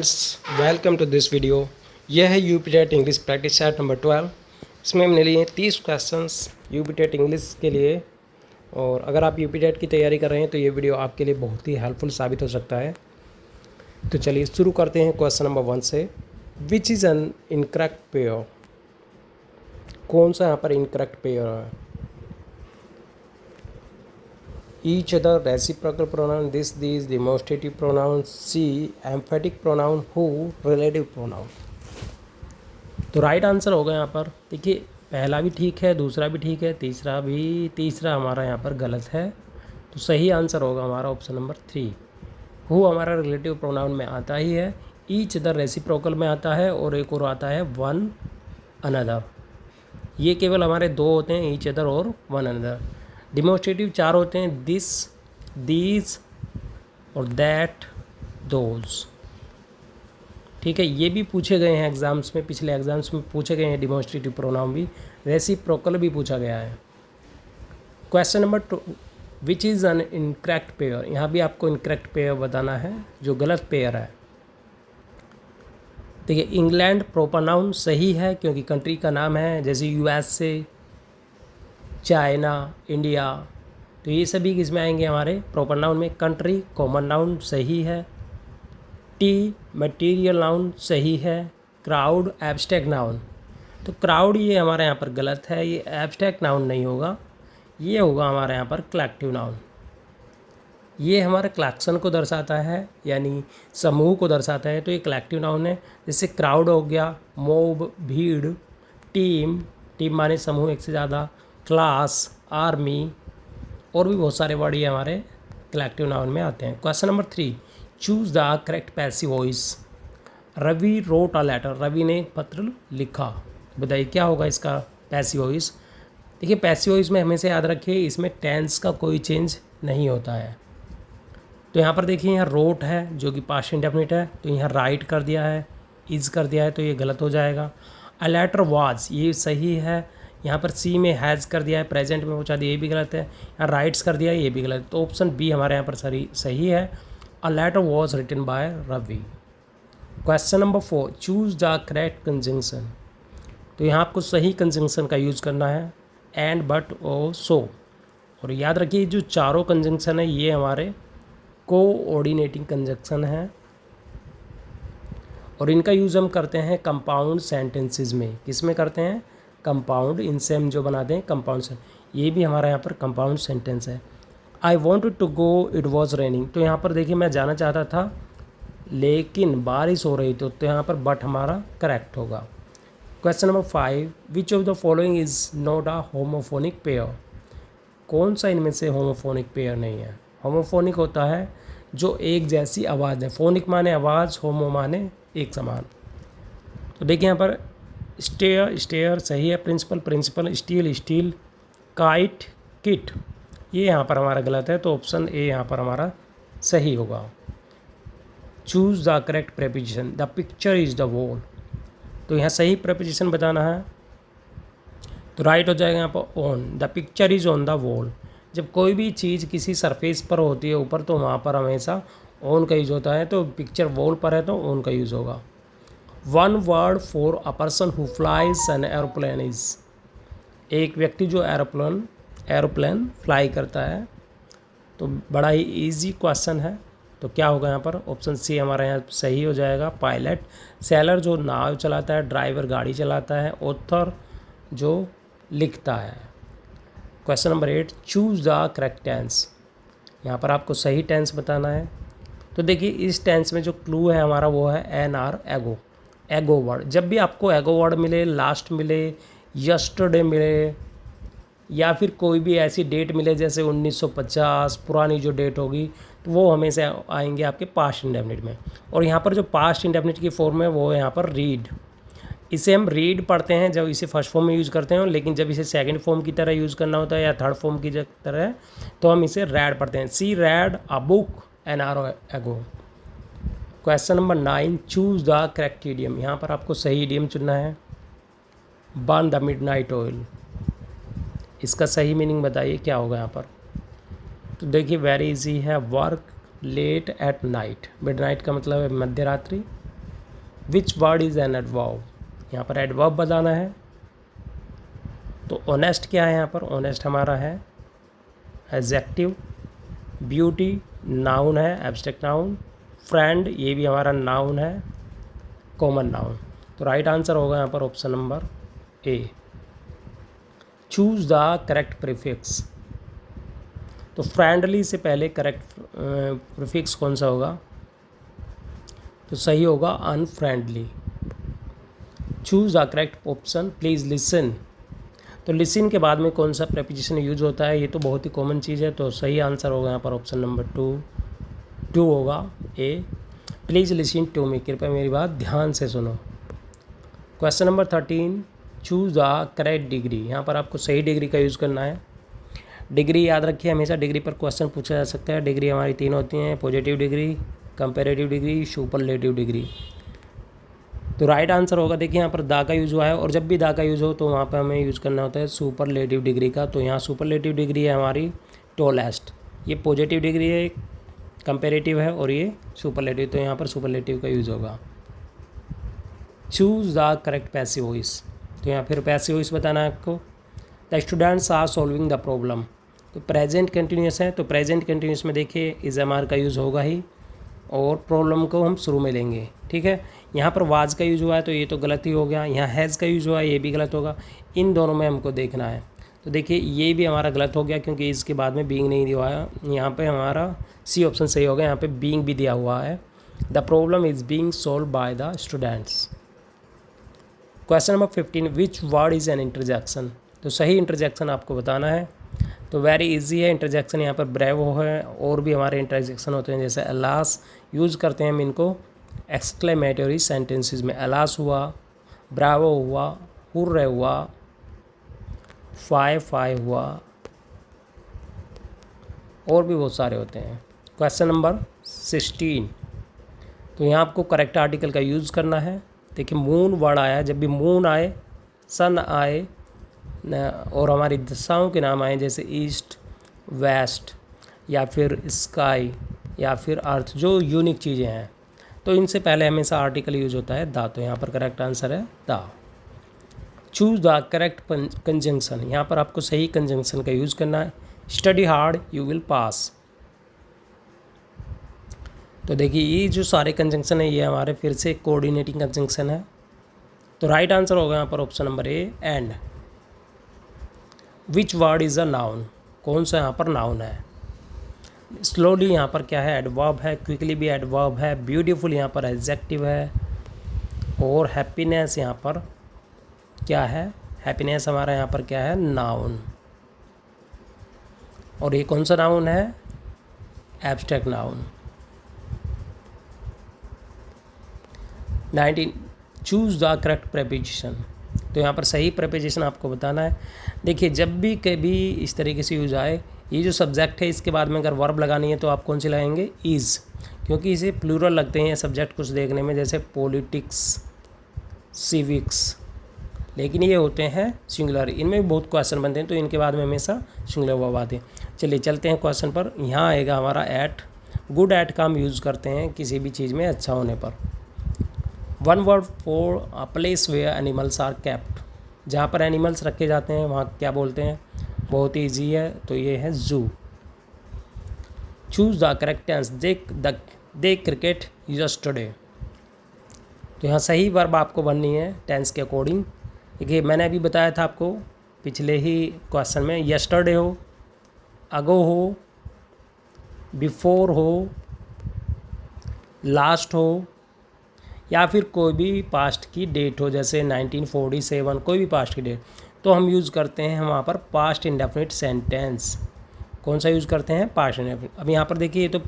Welcome to this video. यह है UP TET English practice set number 12। इसमें हमने लिए 30 क्वेश्चंस यूपी टेट इंग्लिश के लिए। और अगर आप यूपी टेट की तैयारी कर रहे हैं तो ये वीडियो आपके लिए बहुत ही हेल्पफुल साबित हो सकता है। तो चलिए शुरू करते हैं क्वेश्चन नंबर 1 से। Which is an incorrect pair? कौन सा यहाँ पर इनकरेक्ट पेयर है? Each other, reciprocal pronoun, this, these, demonstrative pronoun, she, emphatic pronoun, who, relative pronoun। तो राइट आंसर होगा यहाँ पर। देखिए पहला भी ठीक है, दूसरा भी ठीक है, तीसरा हमारा यहाँ पर गलत है। तो सही आंसर होगा हमारा ऑप्शन नंबर 3। हु हमारा रिलेटिव प्रोनाउन में आता ही है, ईच अदर रेसिप्रोकल में आता है, और एक और आता है वन अनदर। ये केवल हमारे दो होते हैं, ईच अदर और वन अनदर। डिमोस्ट्रेटिव 4 होते हैं, दिस, दीज और दैट, दोज। ठीक है, ये भी पूछे गए हैं एग्जाम्स में, पिछले एग्जाम्स में पूछे गए हैं। डिमोस्ट्रेटिव प्रोनाउन भी, रेसिप्रोकल भी पूछा गया है। Question number 2, which is an incorrect pair? यहाँ भी आपको इनकरेक्ट पेयर बताना है, जो गलत पेयर है। देखिए इंग्लैंड प्रॉपर नाउन सही है क्योंकि कंट्री का नाम है, जैसे यूएसए, चाइना, इंडिया। तो ये सभी किस में आएंगे? हमारे प्रॉपर नाउन में। कंट्री कॉमन नाउन सही है। टी मटेरियल नाउन सही है। Crowd abstract noun. तो क्राउड ये हमारे यहाँ पर गलत है, ये एब्स्ट्रैक्ट नाउन नहीं होगा, ये होगा हमारे यहाँ पर कलेक्टिव नाउन। ये हमारे कलेक्शन को दर्शाता है, यानी समूह को दर्शाता है, तो ये कलेक्टिव नाउन है। जैसे क्राउड हो गया, मोब भीड़, टीम, टीम माने समूह एक से ज़्यादा, क्लास, आर्मी, और भी बहुत सारे वर्ड ये हमारे कलेक्टिव नाउन में आते हैं। Question number 3, choose the correct passive voice. Ravi wrote a letter. Ravi ने एक पत्र लिखा। बताइए क्या होगा इसका पैसिव वॉइस? देखिए पैसिव वॉइस में हमेशा याद रखिए, इसमें टेंस का कोई चेंज नहीं होता है। तो यहाँ पर देखिए, यहाँ रोट है जो कि पास्ट इंडेफिनिट है, तो यहाँ राइट कर दिया है, इज कर दिया है, तो ये गलत हो जाएगा। अ लेटर वाज, ये सही है। यहाँ पर सी में हैज़ कर दिया है, प्रेजेंट में पहुँचा दिया, ये भी गलत है। यहाँ राइट्स कर दिया है, ये भी गलत है। तो ऑप्शन बी हमारे यहाँ पर सही है। A letter was written by Ravi. Question number 4, choose the correct conjunction. तो यहाँ आपको सही कंजंक्शन का यूज़ करना है, एंड, बट, और सो। और याद रखिए जो चारों कंजंक्शन है ये हमारे कोऑर्डिनेटिंग कंजंक्शन है, और इनका यूज़ हम करते हैं कंपाउंड सेंटेंसेस में। किस में करते हैं? कंपाउंड, इनसे हम जो बनाते हैं कंपाउंड से। ये भी हमारा यहाँ पर कंपाउंड सेंटेंस है। I wanted to go, it was raining. तो यहाँ पर देखिए मैं जाना चाहता था लेकिन बारिश हो रही, तो यहाँ पर बट हमारा करेक्ट होगा। Question number 5, which of the following is not a homophonic pair? कौन सा इनमें से होमोफोनिक पेयर नहीं है? होमोफोनिक होता है जो एक जैसी आवाज़ है। फोनिक माने आवाज़, होमो माने एक समान। तो देखिए यहाँ पर स्टेयर, स्टेयर सही है। Principal, principal. Steel, steel. Kite, kit, ये यहाँ पर हमारा गलत है, तो ऑप्शन ए यहाँ पर हमारा सही होगा। Choose the correct preposition. The picture is the wall. तो यहाँ सही प्रेपोजिशन बताना है, तो राइट हो जाएगा यहाँ पर on. The picture is on the wall. जब कोई भी चीज़ किसी सरफेस पर होती है ऊपर, तो वहाँ पर हमेशा ऑन का यूज़ होता है। तो पिक्चर वॉल पर है तो ऑन का यूज़ होगा। One word for a person who flies an aeroplane is. एक व्यक्ति जो एरोप्लेन फ्लाई करता है। तो बड़ा ही इजी क्वेश्चन है, तो क्या होगा यहाँ पर? ऑप्शन सी हमारा यहाँ सही हो जाएगा। पायलट, सेलर जो नाव चलाता है, ड्राइवर गाड़ी चलाता है, ऑथर जो लिखता है। Question number 8, choose the correct tense. यहाँ पर आपको सही टेंस बताना है। तो देखिए इस टेंस में जो क्लू है हमारा वो है एन आर, एगो। एगो वर्ड, जब भी आपको एगो वर्ड मिले, लास्ट मिले, यस्टरडे मिले, या फिर कोई भी ऐसी डेट मिले जैसे 1950 पुरानी जो डेट होगी, तो वो हमेशा आएंगे आपके पास्ट इंडेफिनिट में। और यहाँ पर जो पास्ट इंडेफिनिट की फॉर्म है वो है यहाँ पर रीड। इसे हम रीड पढ़ते हैं जब इसे फर्स्ट फॉर्म में यूज़ करते हैं, लेकिन जब इसे सेकंड फॉर्म की तरह यूज़ करना होता है या थर्ड फॉर्म की तरह, तो हम इसे रेड पढ़ते हैं। She read a book an hour ago. Question number 9, choose the correct idiom. यहाँ पर आपको सही इडियम चुनना है। बर्न द मिडनाइट ऑयल, इसका सही मीनिंग बताइए क्या होगा यहाँ पर? तो देखिए वेरी इजी है। Work late at night. Midnight का मतलब है मध्य रात्रि, which word is an adverb, यहाँ पर एडवर्ब बताना है। तो ऑनेस्ट क्या है यहाँ पर, ऑनेस्ट हमारा है एडजेक्टिव। ब्यूटी नाउन है, एब्स्ट्रैक्ट नाउन। फ्रेंड ये भी हमारा नाउन है, कॉमन नाउन। तो राइट आंसर होगा यहाँ पर option number A. Choose the correct prefix, तो फ्रेंडली से पहले करेक्ट प्रीफिक्स कौन सा होगा, तो सही होगा unfriendly. Choose the correct option, please listen, तो लिसन के बाद में कौन सा प्रेपोजिशन यूज होता है, ये तो बहुत ही कॉमन चीज़ है। तो सही आंसर होगा यहाँ पर ऑप्शन नंबर टू होगा ए। प्लीज़ लिसन टू मी, कृपया मेरी बात ध्यान से सुनो। Question number 13, choose the correct degree, यहाँ पर आपको सही डिग्री का यूज़ करना है। डिग्री याद रखिए, हमेशा डिग्री पर क्वेश्चन पूछा जा सकता है। डिग्री हमारी 3 होती हैं, positive degree, comparative degree, superlative degree. तो राइट आंसर होगा, देखिए यहाँ पर दा का यूज़ हुआ है, और जब भी दा का यूज़ हो तो वहाँ पर हमें यूज़ करना होता है सुपरलेटिव डिग्री का। तो यहाँ सुपरलेटिव डिग्री है हमारी टॉलेस्ट, ये पॉजिटिव डिग्री है, कंपैरेटिव है, और ये सुपरलेटिव, तो यहाँ पर सुपरलेटिव का यूज़ होगा। Choose the correct passive voice, तो यहाँ फिर पैसिव वॉइस बताना है आपको। The students are solving the problem, तो प्रेजेंट कंटिन्यूस है, तो प्रेजेंट कंटिन्यूस में देखिए इज एम आर का यूज़ होगा ही, और प्रॉब्लम को हम शुरू में लेंगे, ठीक है। यहाँ पर वाज का यूज़ हुआ है तो ये तो गलत ही हो गया। यहाँ हैज़ का यूज़ हुआ है, ये भी गलत होगा। इन दोनों में हमको देखना है, तो देखिए ये भी हमारा गलत हो गया क्योंकि इसके बाद में बीइंग नहीं दिया हुआ है। यहाँ पे हमारा सी ऑप्शन सही होगा, यहाँ पे बीइंग भी दिया हुआ है। The problem is being solve by the students. Question number 15, which word is N interjection, तो सही इंटरजेक्शन आपको बताना है। तो वेरी इजी है इंटरजेक्शन, यहाँ पर ब्रेवो है, और भी हमारे इंटरजेक्शन होते हैं जैसे अलास यूज़ करते हैं हम इनको एक्सक्लेमेटरी सेंटेंसेस में। अलास हुआ, ब्रावो हुआ, हुर्रे हुआ, फाई हुआ, और भी बहुत सारे होते हैं। क्वेश्चन नंबर 16, तो यहाँ आपको करेक्ट आर्टिकल का यूज़ करना है। देखिए मून वर्ड आया, जब भी मून आए, सन आए, और हमारी दिशाओं के नाम आए जैसे ईस्ट, वेस्ट, या फिर स्काई, या फिर अर्थ, जो यूनिक चीज़ें हैं, तो इनसे पहले हमेशा आर्टिकल यूज होता है दा। तो यहाँ पर करेक्ट आंसर है दा। चूज़ द करेक्ट कंजंक्शन, यहाँ पर आपको सही कंजंक्शन का यूज़ करना है। Study hard you will pass, तो देखिए ये जो सारे कंजंक्शन है ये हमारे फिर से कोऑर्डिनेटिंग कंजंक्शन है। तो राइट आंसर होगा यहाँ पर option number A, and. Which word is a noun, कौन सा यहाँ पर नाउन है। स्लोली यहाँ पर क्या है, एडवर्ब है। क्विकली भी एडवर्ब है। ब्यूटीफुल यहाँ पर एडजेक्टिव है, और हैप्पीनेस यहाँ पर क्या है, हैप्पीनेस हमारा यहाँ पर क्या है, नाउन। और ये कौन सा नाउन है, abstract noun. 19, choose the correct preposition, तो यहाँ पर सही प्रेपोजिशन आपको बताना है। देखिए जब भी कभी इस तरीके से यूज आए, ये जो सब्जेक्ट है इसके बाद में अगर वर्ब लगानी है तो आप कौन सी लगाएंगे, इज़, क्योंकि इसे प्लूरल लगते हैं सब्जेक्ट कुछ देखने में, जैसे पॉलिटिक्स, सिविक्स, लेकिन ये होते हैं सिंगुलर। इनमें भी बहुत क्वेश्चन बनते हैं तो इनके बाद में हमेशा सिंगुलर वर्ब आते हैं। चलिए चलते हैं क्वेश्चन पर। यहाँ आएगा हमारा एट, गुड एट का हम यूज़ करते हैं किसी भी चीज़ में अच्छा होने पर। One word for a place where animals are kept, जहाँ पर एनिमल्स रखे जाते हैं वहाँ क्या बोलते हैं, बहुत ही ईजी है, तो ये है zoo. Choose the correct tense, they cricket yesterday, तो यहाँ सही वर्ब आपको बननी है टेंस के अकॉर्डिंग। देखिए मैंने अभी बताया था आपको पिछले ही क्वेश्चन में, यस्टरडे हो, अगो हो, बिफोर हो, लास्ट हो, या फिर कोई भी पास्ट की डेट हो, जैसे 1947, कोई भी पास्ट की डेट, तो हम यूज़ करते हैं वहाँ पर पास्ट इंडेफिनिट सेंटेंस। कौन सा यूज़ करते हैं, पास्ट इंडेफिनिट। अब यहाँ पर देखिए ये तो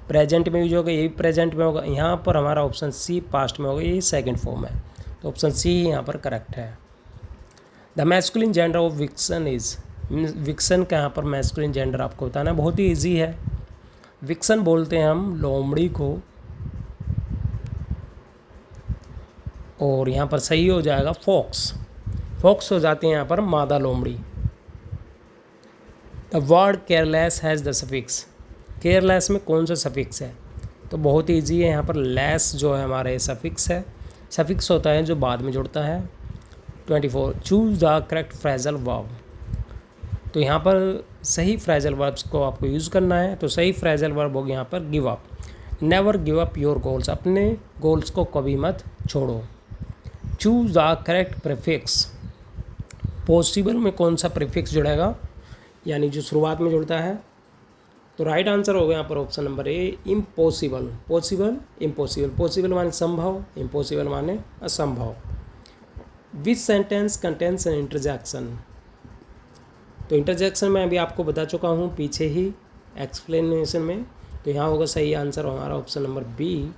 प्रेजेंट में यूज होगा, ये भी प्रेजेंट में होगा। यहाँ पर हमारा ऑप्शन सी पास्ट में होगा, ये सेकंड फॉर्म है, तो ऑप्शन सी ही यहाँ पर करेक्ट है। The masculine gender of vixen is, vixen का यहाँ पर मैस्कुलिन जेंडर आपको बताना बहुत ही ईजी है। विक्सन बोलते हैं हम लोमड़ी को, और यहाँ पर सही हो जाएगा फॉक्स, फॉक्स हो जाते हैं यहाँ पर मादा लोमड़ी। The word careless has the suffix, careless में कौन सा सफिक्स है, तो बहुत ही ईजी है, यहाँ पर लेस जो है हमारे सफिक्स है। सफिक्स होता है जो बाद में जुड़ता है। 24 choose the correct phrasal verb. तो यहाँ पर सही फ्रेजल वर्ब्स को आपको यूज़ करना है। तो सही फ्रेजल वर्ब होगी यहाँ पर give up. Never give up your goals, अपने गोल्स को कभी मत छोड़ो। Choose the correct prefix. Possible में कौन सा प्रीफिक्स जुड़ेगा, यानी जो शुरुआत में जुड़ता है। तो राइट आंसर होगा यहाँ पर option number A, impossible. Possible, impossible. Possible माने संभव, इम्पॉसिबल माने असंभव। Which sentence contains an interjection. तो इंटरजेक्शन मैं अभी आपको बता चुका हूँ पीछे ही एक्सप्लेनेशन में। तो यहाँ होगा सही आंसर हमारा option number B,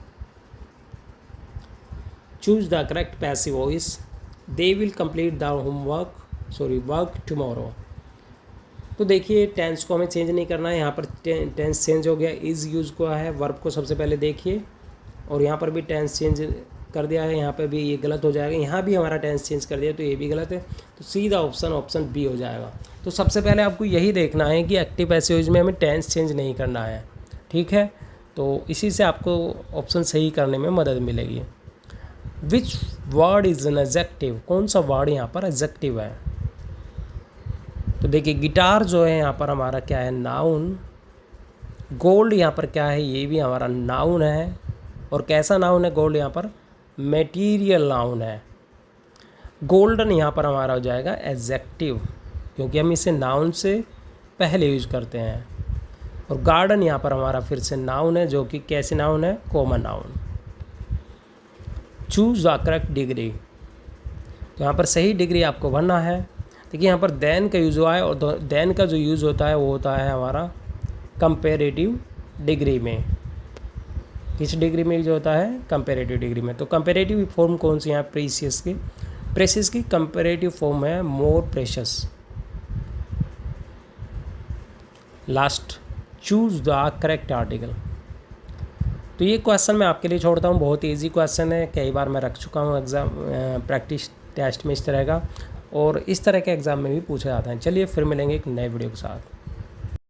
choose the correct passive voice. They will complete the work tomorrow. तो देखिए टेंस को हमें चेंज नहीं करना है, यहाँ पर टेंस चेंज हो गया, इज़ यूज़ हुआ है। वर्ब को सबसे पहले देखिए, और यहाँ पर भी टेंस चेंज कर दिया है, यहाँ पर भी ये गलत हो जाएगा। यहाँ भी हमारा टेंस चेंज कर दिया तो ये भी गलत है। तो सीधा ऑप्शन बी हो जाएगा। तो सबसे पहले आपको यही देखना है कि एक्टिव पैसिव वॉइस में हमें टेंस चेंज नहीं करना है, ठीक है। तो इसी से आपको ऑप्शन सही करने में मदद मिलेगी। विच वर्ड इज़ एन एडजेक्टिव। कौन सा वर्ड यहाँ पर एडजेक्टिव है। तो देखिए गिटार जो है यहाँ पर हमारा क्या है, नाउन। गोल्ड यहाँ पर क्या है, ये भी हमारा नाउन है। और कैसा नाउन है गोल्ड, यहाँ पर मटेरियल नाउन है। गोल्डन यहाँ पर हमारा हो जाएगा एडजेक्टिव, क्योंकि हम इसे नाउन से पहले यूज करते हैं। और गार्डन यहाँ पर हमारा फिर से नाउन है, जो कि कैसे नाउन है, common noun. Choose the correct degree. तो यहाँ पर सही डिग्री आपको भरना है। देखिए यहाँ पर देन का यूज़ हुआ है, और देन का जो यूज़ होता है वो होता है हमारा कंपेरेटिव डिग्री में। किस डिग्री में यूज होता है, कंपेरेटिव डिग्री में। तो कंपेरेटिव फॉर्म कौन सी है, प्रीसियस की। प्रेशियस की कंपेरेटिव फॉर्म है मोर precious. Last, choose the correct article. तो ये क्वेश्चन मैं आपके लिए छोड़ता हूँ, बहुत ईजी क्वेश्चन है, कई बार मैं रख चुका हूँ एग्ज़ाम प्रैक्टिस टेस्ट में इस तरह का, और इस तरह के एग्ज़ाम में भी पूछा जाता है। चलिए फिर मिलेंगे एक नए वीडियो के साथ।